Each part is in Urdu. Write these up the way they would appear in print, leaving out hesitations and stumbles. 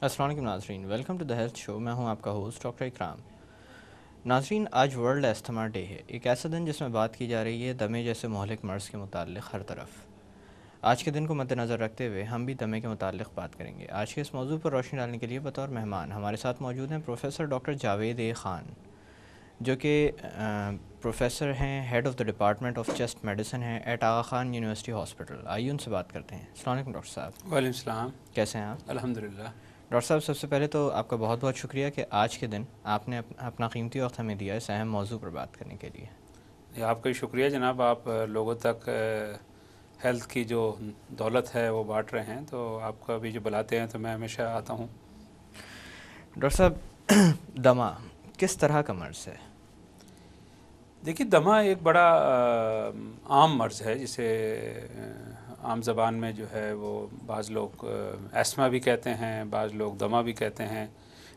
السلام علیکم ناظرین، ویلکم ٹو دا ہیلتھ شو۔ میں ہوں آپ کا ہوسٹ ڈاکٹر اکرام۔ ناظرین، آج ورلڈ استھما ڈے ہے، ایک ایسا دن جس میں بات کی جا رہی ہے دمے جیسے مہلک مرض کے متعلق ہر طرف۔ آج کے دن کو مد نظر رکھتے ہوئے ہم بھی دمے کے متعلق بات کریں گے۔ آج کے اس موضوع پر روشنی ڈالنے کے لیے بطور مہمان ہمارے ساتھ موجود ہیں پروفیسر ڈاکٹر جاوید خان، جو کہ پروفیسر ہیں، head of the department of chest medicine ہیں at Aga Khan university hospital. آئیے ان سے بات کرتے ہیں۔ السلام علیکم ڈاکٹر صاحب۔ وعلیکم السلام۔ کیسے ہیں آپ؟ الحمدللہ۔ ڈاکٹر صاحب، سب سے پہلے تو آپ کا بہت بہت شکریہ کہ آج کے دن آپ نے اپنا قیمتی وقت ہمیں دیا اس اہم موضوع پر بات کرنے کے لیے۔ آپ کا بھی شکریہ جناب، آپ لوگوں تک ہیلتھ کی جو دولت ہے وہ بانٹ رہے ہیں، تو آپ کا بھی جو بلاتے ہیں تو میں ہمیشہ آتا ہوں۔ ڈاکٹر صاحب، دمہ کس طرح کا مرض ہے؟ دیکھیے، دمہ ایک بڑا عام مرض ہے، جسے عام زبان میں جو ہے وہ بعض لوگ ایسما بھی کہتے ہیں، بعض لوگ دمہ بھی کہتے ہیں۔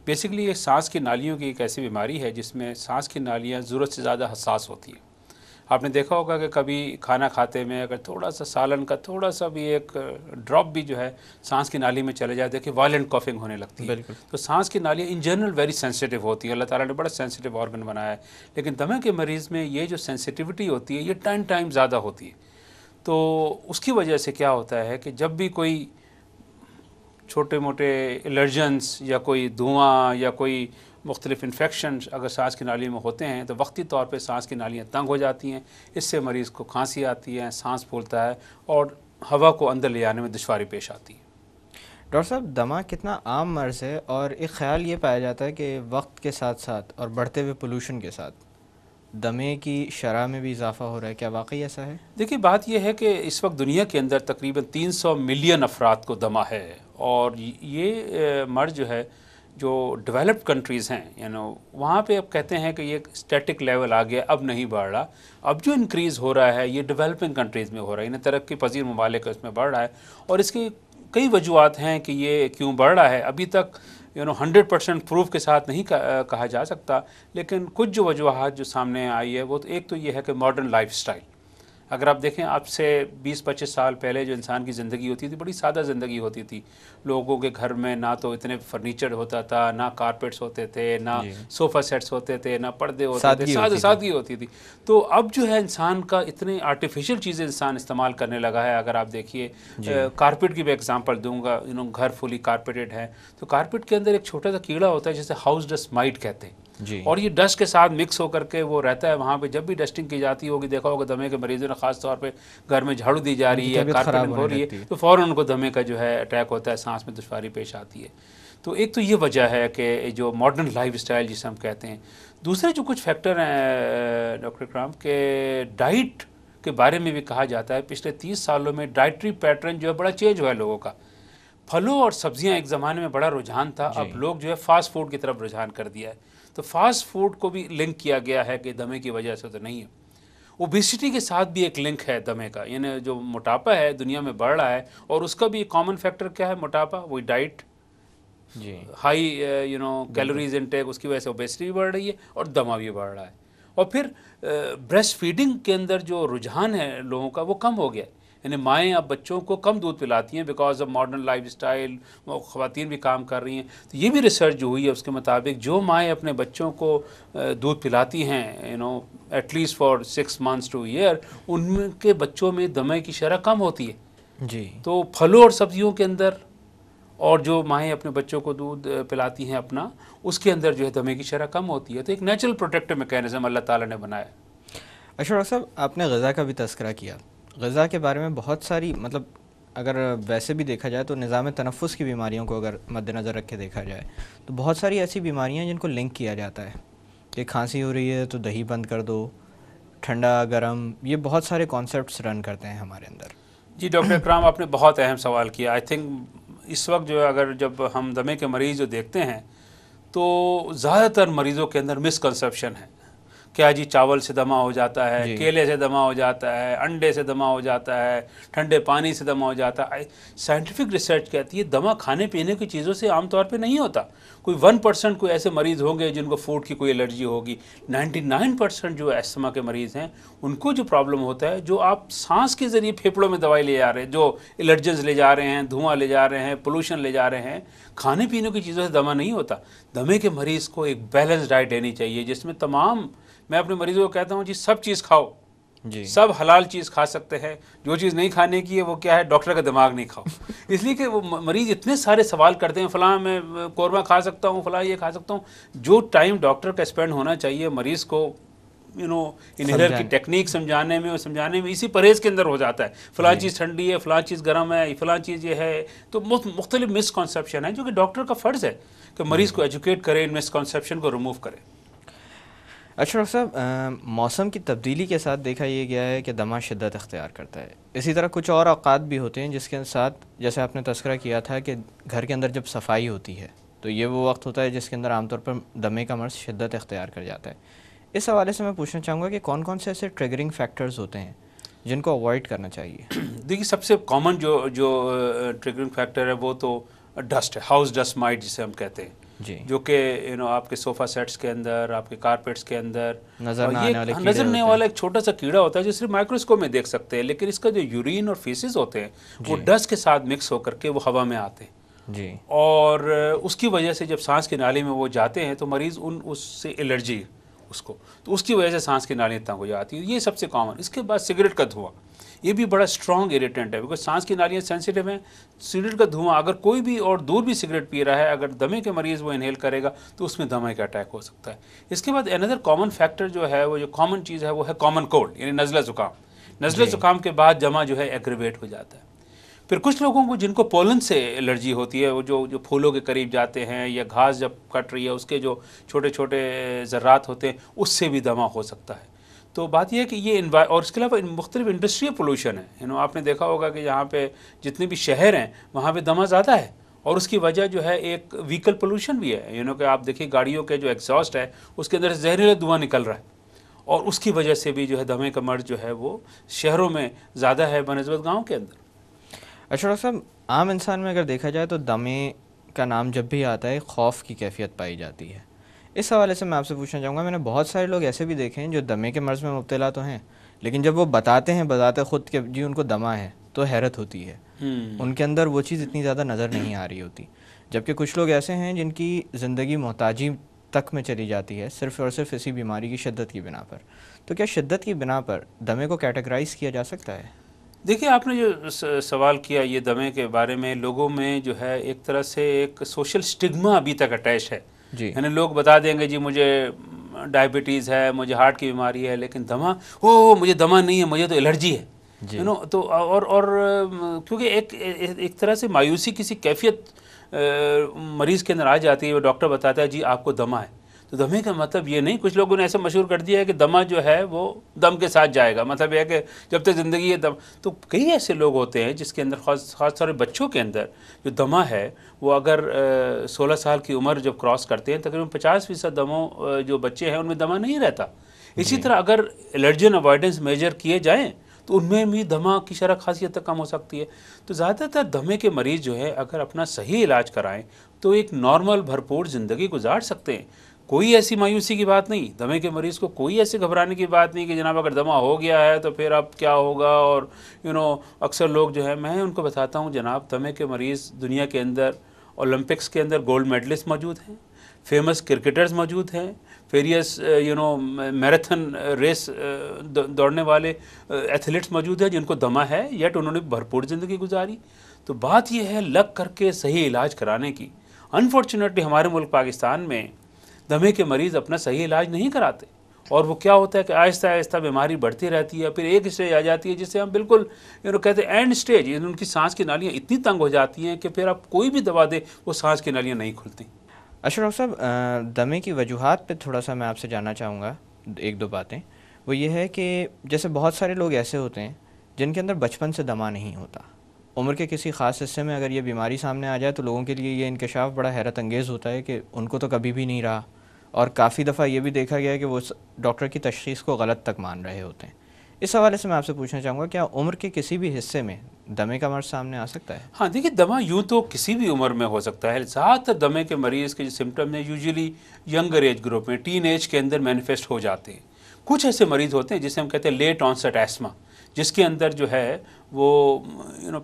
بیسیکلی یہ سانس کی نالیوں کی ایک ایسی بیماری ہے جس میں سانس کی نالیاں ضرورت سے زیادہ حساس ہوتی ہیں۔ آپ نے دیکھا ہوگا کہ کبھی کھانا کھاتے میں اگر تھوڑا سا سالن کا تھوڑا سا بھی ایک ڈراپ بھی جو ہے سانس کی نالی میں چلے جائے، دیکھیں وائلنٹ کافنگ ہونے لگتی ہے۔ بالکل۔ تو سانس کی نالیاں ان جنرل ویری سینسیٹیو ہوتی ہیں، اللہ تعالیٰ نے بڑا سینسیٹیو آرگن بنایا ہے، لیکن دمے کے مریض میں یہ جو سینسیٹیوٹی ہوتی ہے یہ 10 ٹائم زیادہ ہوتی ہے۔ تو اس کی وجہ سے کیا ہوتا ہے کہ جب بھی کوئی چھوٹے موٹے الرجنس یا کوئی دھواں یا کوئی مختلف انفیکشن اگر سانس کی نالی میں ہوتے ہیں تو وقتی طور پہ سانس کی نالیاں تنگ ہو جاتی ہیں، اس سے مریض کو کھانسی آتی ہے، سانس پھولتا ہے اور ہوا کو اندر لے جانے میں دشواری پیش آتی ہے۔ ڈاکٹر صاحب، دمہ کتنا عام مرض ہے، اور ایک خیال یہ پایا جاتا ہے کہ وقت کے ساتھ ساتھ اور بڑھتے ہوئے پولوشن کے ساتھ دمے کی شرح میں بھی اضافہ ہو رہا ہے، کیا واقعی ایسا ہے؟ دیکھیے، بات یہ ہے کہ اس وقت دنیا کے اندر تقریباً 300 ملین افراد کو دمہ ہے، اور یہ مرض جو ہے جو ڈیولپڈ کنٹریز ہیں وہاں پہ اب کہتے ہیں کہ یہ اسٹیٹک لیول آ گیا، اب نہیں بڑھ رہا۔ اب جو انکریز ہو رہا ہے یہ ڈیولپنگ کنٹریز میں ہو رہا ہے، یعنی ترقی پذیر ممالک اس میں بڑھ رہا ہے، اور اس کی کئی وجوہات ہیں کہ یہ کیوں بڑھ رہا ہے۔ ابھی تک 100% پروف کے ساتھ نہیں کہا جا سکتا، لیکن کچھ جو وجوہات جو سامنے آئی ہے وہ ایک تو یہ ہے کہ ماڈرن لائف سٹائل۔ اگر آپ دیکھیں اب سے 20-25 سال پہلے جو انسان کی زندگی ہوتی تھی بڑی سادہ زندگی ہوتی تھی، لوگوں کے گھر میں نہ تو اتنے فرنیچر ہوتا تھا، نہ کارپیٹس ہوتے تھے، نہ صوفہ سیٹس ہوتے تھے، نہ پردے ہوتے تھے، سادگی ہوتی تھی۔ تو اب جو ہے انسان کا اتنے آرٹیفیشل چیزیں انسان استعمال کرنے لگا ہے۔ اگر آپ دیکھیے کارپیٹ کی بھی ایگزامپل دوں گا، گھر فلی کارپیٹڈ ہے، تو کارپیٹ کے اندر ایک چھوٹا سا کیڑا ہوتا ہے جسے ہاؤس ڈسٹ مائٹ کہتے ہیں، اور یہ ڈسٹ کے ساتھ مکس ہو کر کے وہ رہتا ہے وہاں پہ۔ جب بھی ڈسٹنگ کی جاتی ہوگی، دیکھا ہوگا دمے کے مریضوں نے خاص طور پہ گھر میں جھاڑو دی جا رہی ہے، کارپیٹنگ ہو رہی ہے، تو فوراً ان کو دمے کا جو ہے اٹیک ہوتا ہے، سانس میں دشواری پیش آتی ہے۔ تو ایک تو یہ وجہ ہے کہ جو ماڈرن لائف سٹائل جسے ہم کہتے ہیں۔ دوسرے جو کچھ فیکٹر ہیں ڈاکٹر اکرام، کہ ڈائٹ کے بارے میں بھی کہا جاتا ہے پچھلے 30 سالوں میں ڈائٹری پیٹرن جو ہے بڑا چینج ہوا ہے لوگوں کا۔ پھلوں اور سبزیاں ایک زمانے میں بڑا رجحان تھا، اب لوگ جو ہے فاسٹ فوڈ کی طرف رجحان کر دیا ہے، تو فاسٹ فوڈ کو بھی لنک کیا گیا ہے کہ دمے کی وجہ سے تو نہیں ہے۔ اوبیسٹی کے ساتھ بھی ایک لنک ہے دمے کا، یعنی جو موٹاپا ہے دنیا میں بڑھ رہا ہے، اور اس کا بھی ایک کامن فیکٹر کیا ہے؟ موٹاپا، وہی ڈائٹ، ہائی کیلوریز انٹیک، اس کی وجہ سے اوبیسٹی بھی بڑھ رہی ہے اور دمہ بھی بڑھ رہا ہے۔ اور پھر بریسٹ فیڈنگ کے اندر جو رجحان ہے لوگوں کا وہ کم ہو گیا، یعنی مائیں اب بچوں کو کم دودھ پلاتی ہیں because of modern life style, خواتین بھی کام کر رہی ہیں۔ تو یہ بھی ریسرچ جو ہوئی ہے اس کے مطابق جو مائیں اپنے بچوں کو دودھ پلاتی ہیں at least for 6 months to a year، ان کے بچوں میں دمے کی شرح کم ہوتی ہے۔ تو پھلوں اور سبزیوں کے اندر اور جو مائیں اپنے بچوں کو دودھ پلاتی ہیں اپنا، اس کے اندر جو ہے دمے کی شرح کم ہوتی ہے۔ تو ایک نیچرل پروٹیکٹیو میکینزم اللہ تعالیٰ نے بنایا ہے۔ اچھا ڈاکٹر صاحب، آپ نے غذا کا بھی تذکرہ کیا۔ غذا کے بارے میں بہت ساری اگر ویسے بھی دیکھا جائے تو نظام تنفس کی بیماریوں کو اگر مد نظر رکھ کے دیکھا جائے تو بہت ساری ایسی بیماریاں ہیں جن کو لنک کیا جاتا ہے کہ کھانسی ہو رہی ہے تو دہی بند کر دو، ٹھنڈا گرم، یہ بہت سارے کانسیپٹس رن کرتے ہیں ہمارے اندر۔ جی ڈاکٹر اکرام، آپ نے بہت اہم سوال کیا۔ آئی تھنک اس وقت جو ہے جب ہم دمے کے مریض جو دیکھتے ہیں تو زیادہ تر مریضوں کے اندر مسکنسیپشن ہے کیا جی چاول سے دمہ ہو جاتا ہے، جی کیلے سے دمہ ہو جاتا ہے، انڈے سے دمہ ہو جاتا ہے، ٹھنڈے پانی سے دمہ ہو جاتا ہے. سائنٹیفک ریسرچ کہتی ہے دمہ کھانے پینے کی چیزوں سے عام طور پہ نہیں ہوتا. کوئی 1% کوئی ایسے مریض ہوں گے جن کو فوڈ کی کوئی الرجی ہوگی. 99% جو استھما کے مریض ہیں ان کو جو پرابلم ہوتا ہے، جو آپ سانس کے ذریعے پھیپھڑوں میں دوائی لے جا رہے ہیں، جو الرجنز لے جا رہے ہیں، دھواں لے جا رہے ہیں، پولوشن لے جا رہے ہیں، کھانے پینے کی چیزوں سے دمہ نہیں ہوتا. دمے کے مریض کو ایک بیلنس ڈائٹ دینی چاہیے جس میں تمام، میں اپنے مریضوں کو کہتا ہوں جی سب چیز کھاؤ، جی سب حلال چیز کھا سکتے ہیں. جو چیز نہیں کھانے کی ہے وہ کیا ہے، ڈاکٹر کا دماغ نہیں کھاؤ. اس لیے کہ وہ مریض اتنے سارے سوال کرتے ہیں، فلاں میں قورمہ کھا سکتا ہوں، فلاں یہ کھا سکتا ہوں. جو ٹائم ڈاکٹر کا اسپینڈ ہونا چاہیے مریض کو انہیلر کی ٹیکنیک سمجھانے میں اور سمجھانے میں، اسی پرہیز کے اندر ہو جاتا ہے. فلاں چیز ٹھنڈی ہے، فلاں چیز گرم ہے، فلاں چیز یہ ہے. تو مختلف مسکنسیپشن ہے جو کہ ڈاکٹر کا فرض ہے کہ مریض کو ایجوکیٹ کرے، ان مسکنسیپشن کو ریموو کرے. اچھا ڈاکٹر صاحب، موسم کی تبدیلی کے ساتھ دیکھا یہ گیا ہے کہ دمہ شدت اختیار کرتا ہے. اسی طرح کچھ اور اوقات بھی ہوتے ہیں جس کے ساتھ، جیسے آپ نے تذکرہ کیا تھا کہ گھر کے اندر جب صفائی ہوتی ہے تو یہ وہ وقت ہوتا ہے جس کے اندر عام طور پر دمے کا مرض شدت اختیار کر جاتا ہے. اس حوالے سے میں پوچھنا چاہوں گا کہ کون کون سے ایسے ٹریگرنگ فیکٹرز ہوتے ہیں جن کو اوائڈ کرنا چاہیے؟ دیکھیے سب سے کامن جو ٹریگرنگ فیکٹر ہے وہ تو ڈسٹ ہے، ہاؤس ڈسٹ مائٹ جسے ہم کہتے ہیں. جی، جو کہ آپ کے صوفہ سیٹس کے اندر، آپ کے کارپیٹس کے اندر نظر نہ آنے والے کیڑے نظر نہیں ہوتے والا ایک چھوٹا سا کیڑا ہوتا ہے جو صرف مائکروسکوپ میں دیکھ سکتے ہیں، لیکن اس کا جو یورین اور فیسز ہوتے ہیں وہ ڈسٹ کے ساتھ مکس ہو کر کے وہ ہوا میں آتے ہیں. جی، اور اس کی وجہ سے جب سانس کی نالی میں وہ جاتے ہیں تو مریض اس سے الرجی اس کو، تو اس کی وجہ سے سانس کی نالی تنگ ہو جاتی ہے. یہ سب سے کامن. اس کے بعد سگریٹ کا دھواں، یہ بھی بڑا اسٹرانگ اریٹنٹ ہے بیکاز سانس کی نالیاں سینسیٹیو ہیں. سگریٹ کا دھواں اگر کوئی بھی اور دور بھی سگریٹ پی رہا ہے، اگر دمے کے مریض وہ انہیل کرے گا تو اس میں دمے کا اٹیک ہو سکتا ہے. اس کے بعد اندر کامن فیکٹر جو ہے، وہ جو کامن چیز ہے وہ ہے کامن کولڈ، یعنی نزلہ زکام. نزلہ زکام کے بعد دمہ جو ہے ایگریویٹ ہو جاتا ہے. پھر کچھ لوگوں کو جن کو پولن سے الرجی ہوتی ہے، وہ جو پھولوں کے قریب جاتے ہیں یا گھاس جب کٹ رہی ہے اس کے جو چھوٹے چھوٹے ذرات ہوتے ہیں اس سے بھی دمہ ہو سکتا ہے. تو بات یہ ہے کہ یہ اور اس کے علاوہ مختلف انڈسٹریل پولوشن ہے. آپ نے دیکھا ہوگا کہ یہاں پہ جتنے بھی شہر ہیں وہاں پہ دمہ زیادہ ہے، اور اس کی وجہ جو ہے ایک وہیکل پولوشن بھی ہے. کہ آپ دیکھیں گاڑیوں کے جو ایگزاسٹ ہے اس کے اندر سے زہریلا دھواں نکل رہا ہے، اور اس کی وجہ سے بھی جو ہے دمے کا مرض جو ہے وہ شہروں میں زیادہ ہے بنسبت گاؤں کے اندر. اچھا ڈاکٹر صاحب، عام انسان میں اگر دیکھا جائے تو دمے کا نام جب بھی آتا ہے خوف کی کیفیت پائی جاتی ہے. اس حوالے سے میں آپ سے پوچھنا چاہوں گا، میں نے بہت سارے لوگ ایسے بھی دیکھے ہیں جو دمے کے مرض میں مبتلا تو ہیں، لیکن جب وہ بتاتے ہیں بذات خود کہ جی ان کو دمہ ہے تو حیرت ہوتی ہے. ان کے اندر وہ چیز اتنی زیادہ نظر نہیں آ رہی ہوتی. جبکہ کچھ لوگ ایسے ہیں جن کی زندگی محتاجی تک میں چلی جاتی ہے صرف اور صرف اسی بیماری کی شدت کی بنا پر. تو کیا شدت کی بنا پر دمے کو کیٹیگرائز کیا جا سکتا ہے؟ دیکھیے آپ نے جو سوال کیا یہ دمے کے بارے میں، لوگوں میں جو ہے ایک طرح سے ایک سوشل سٹگما ابھی تک اٹیچ ہے. جی، یعنی لوگ بتا دیں گے جی مجھے ڈائبٹیز ہے، مجھے ہارٹ کی بیماری ہے، لیکن دمہ مجھے دمہ نہیں ہے، مجھے تو الرجی ہے. جی، تو اور کیونکہ ایک طرح سے مایوسی کسی کیفیت مریض کے اندر آ جاتی ہے. وہ ڈاکٹر بتاتا ہے جی آپ کو دمہ ہے، تو دمے کا مطلب یہ نہیں. کچھ لوگوں نے ایسے مشہور کر دیا ہے کہ دمہ جو ہے وہ دم کے ساتھ جائے گا، مطلب یہ ہے کہ جب تک زندگی ہے دم. تو کئی ایسے لوگ ہوتے ہیں جس کے اندر خاص طور پہ بچوں کے اندر جو دمہ ہے وہ اگر 16 سال کی عمر جب کراس کرتے ہیں تقریباً 50% دموں جو بچے ہیں ان میں دمہ نہیں رہتا. اسی طرح اگر الرجن اوائڈنس میجر کیے جائیں تو ان میں بھی دمہ کی شرح خاصیت تک کم ہو سکتی ہے. تو زیادہ تر دمے کے مریض جو ہے اگر اپنا صحیح علاج کرائیں تو ایک نارمل بھرپور زندگی گزار سکتے ہیں. کوئی ایسی مایوسی کی بات نہیں. دمے کے مریض کو کوئی ایسے گھبرانے کی بات نہیں کہ جناب اگر دمہ ہو گیا ہے تو پھر اب کیا ہوگا. اور اکثر لوگ جو ہے، میں ان کو بتاتا ہوں جناب دمے کے مریض دنیا کے اندر اولمپکس کے اندر گولڈ میڈلسٹ موجود ہیں، فیمس کرکٹرز موجود ہیں، فیریس میراتھن ریس دوڑنے والے ایتھلیٹس موجود ہیں جن کو دمہ ہے، یٹ انہوں نے بھرپور زندگی گزاری. تو بات یہ ہے لگ کر کے صحیح علاج کرانے کی. انفارچونیٹلی ہمارے ملک پاکستان میں دمے کے مریض اپنا صحیح علاج نہیں کراتے، اور وہ کیا ہوتا ہے کہ آہستہ آہستہ بیماری بڑھتی رہتی ہے. پھر ایک اسٹیج آ جاتی ہے جسے ہم بالکل کہتے ہیں اینڈ اسٹیج، ان کی سانس کی نالیاں اتنی تنگ ہو جاتی ہیں کہ پھر آپ کوئی بھی دوا دے وہ سانس کی نالیاں نہیں کھلتی. اچھا ڈاکٹر صاحب، دمے کی وجوہات پہ تھوڑا سا میں آپ سے جاننا چاہوں گا ایک دو باتیں. وہ یہ ہے کہ جیسے بہت سارے لوگ ایسے ہوتے ہیں جن کے اندر بچپن سے دمہ نہیں ہوتا، عمر کے کسی خاص حصے میں اگر یہ بیماری سامنے آ جائے تو لوگوں کے لیے یہ انکشاف بڑا حیرت انگیز ہوتا ہے کہ ان کو تو کبھی بھی نہیں رہا اور کافی دفعہ یہ بھی دیکھا گیا ہے کہ وہ ڈاکٹر کی تشخیص کو غلط تک مان رہے ہوتے ہیں. اس حوالے سے میں آپ سے پوچھنا چاہوں گا کیا عمر کے کسی بھی حصے میں دمے کا مرض سامنے آ سکتا ہے؟ ہاں دیکھیے، دمہ یوں تو کسی بھی عمر میں ہو سکتا ہے. زیادہ تر دمے کے مریض کے جو سمٹم ہیں یوزلی ینگر ایج گروپ میں، ٹین ایج کے اندر مینیفیسٹ ہو جاتے ہیں. کچھ ایسے مریض ہوتے ہیں جسے ہم کہتے ہیں لیٹ آنسٹ ایسما، جس کے اندر جو ہے وہ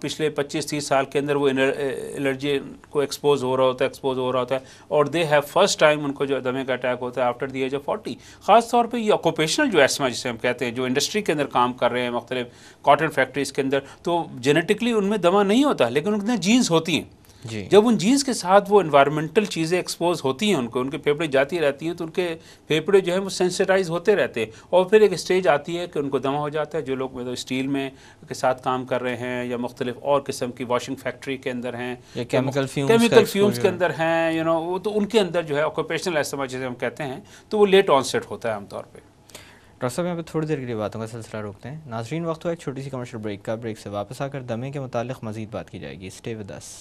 پچھلے 25-30 سال کے اندر وہ الرجی کو ایکسپوز ہو رہا ہوتا ہے اور دے ہیو فرسٹ ٹائم ان کو جو دمے کا اٹیک ہوتا ہے آفٹر دی ایج آف 40. خاص طور پہ یہ آکوپیشنل جو ایسما جسے ہم کہتے ہیں، جو انڈسٹری کے اندر کام کر رہے ہیں مختلف کاٹن فیکٹریز کے اندر، تو جینیٹکلی ان میں دمہ نہیں ہوتا لیکن ان کے اندر جینز ہوتی ہیں. جی. جب ان جینز کے ساتھ وہ انوائرمنٹل چیزیں ایکسپوز ہوتی ہیں ان کے پھیپھڑے جاتی رہتی ہیں تو ان کے پھیپھڑے جو ہیں وہ سینسٹائز ہوتے رہتے ہیں اور پھر ایک اسٹیج آتی ہے کہ ان کو دمہ ہو جاتا ہے. جو لوگ اسٹیل میں کے ساتھ کام کر رہے ہیں یا مختلف اور قسم کی واشنگ فیکٹری کے اندر ہیں یا کیمیکل فیومز کے اندر ہیں وہ تو ان کے اندر جو ہے آکوپیشنل ایسما جسے ہم کہتے ہیں تو وہ لیٹ آنسیٹ ہوتا ہے عام طور پہ. ڈاکٹر صاحب یہاں پہ تھوڑی دیر کے لیے باتوں کا سلسلہ روکتے ہیں. ناظرین وقت ہوا ایک چھوٹی سی کمرشل بریک کا. بریک سے واپس آ کر دمے کے متعلق مزید بات کی جائے گی. Stay with us.